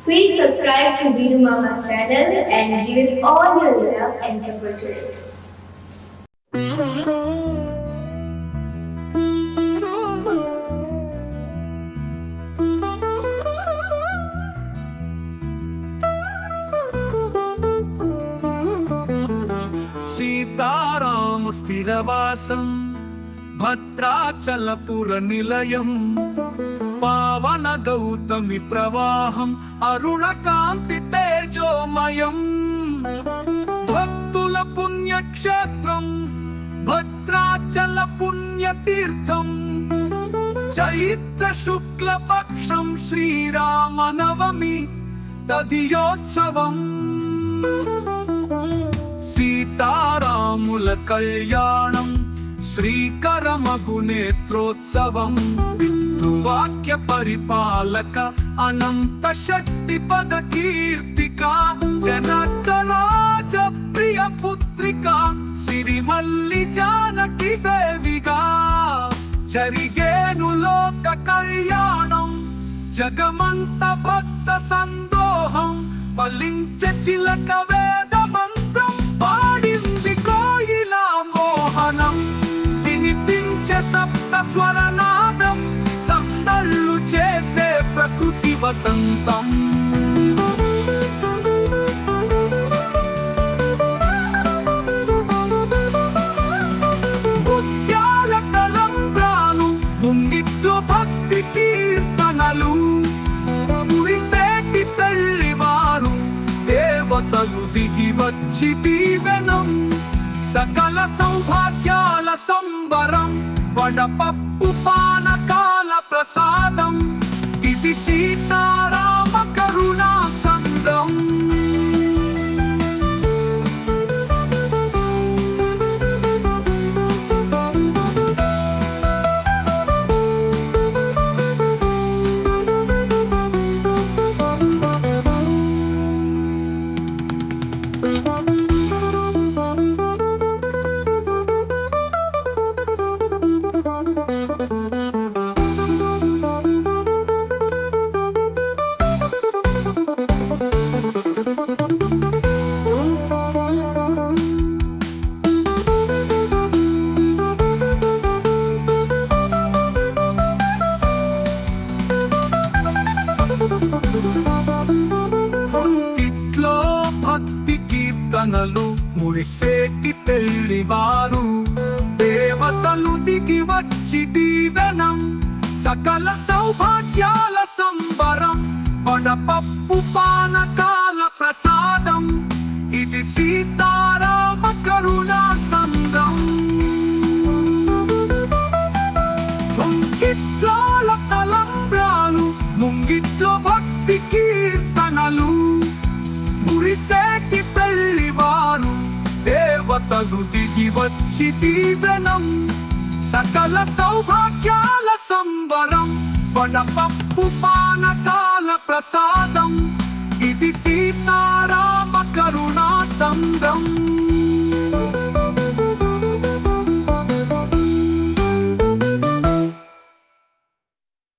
Please subscribe to Veeru Mama's channel and give it all your love and support to it. Sitarama స్థిరవాసం భద్రాచలపుర నిలయం పావన గౌతమి ప్రవాహం అరుణకాంతి తేజోమయం భక్తుల పుణ్యక్షేత్రం భద్రాచల పుణ్యతీర్థం చైత్ర శుక్ల పక్షం శ్రీరామనవమి తదియోత్సవం సీతారాముల కళ్యాణం శ్రీకరమగు నేత్రోత్సవం విద్రువాక్య పరిపాలక అనంత శక్తి పద కీర్తిక జనకరాజ ప్రియ పుత్రిక సిరిమల్లి జానకి దేవిగా జరిగేను లోక కళ్యాణం జగమంత భక్త సందోహం ఫలించే చిలక వేద మంత్రం పాడింది కోయిల మోహనం వినిపించే సప్త స్వరనాదం సందళ్ళు చేసే ప్రకృతి వసంతం ముత్యాల తలంబ్రాలు ముంగిట్లో భక్తి కీర్తనలు మురిసేటి తల్లివారు దేవతలు దిగి వచ్చి దీవెనం సకల సౌభాగ్యాల సంబరం వడపప్పు పానకాల ప్రసాదం ఇది సీతారామ కరుణా సంగం ఇంట్లో భక్తి కీర్తనలు మురిసేటి పెళ్లివారు దేవతలు దిగి వచ్చి దీవెనం సకల సౌభాగ్యాల సంబరం వడపప్పు పానకాల ప్రసాదం ఇది సీతారామ కరుణా సంగం ముంగిట్లోల తలంబ్రాలు ముంగిట్లో భక్తి కీర్తనలు మురిసేటి పెళ్లివారు దేవతలు దిగి వచ్చి దీవెనం సకల సౌభాగ్యాల సంబరం వడపప్పు పానకాల ప్రసాదం ఇది సీతారామ కరుణా సంగం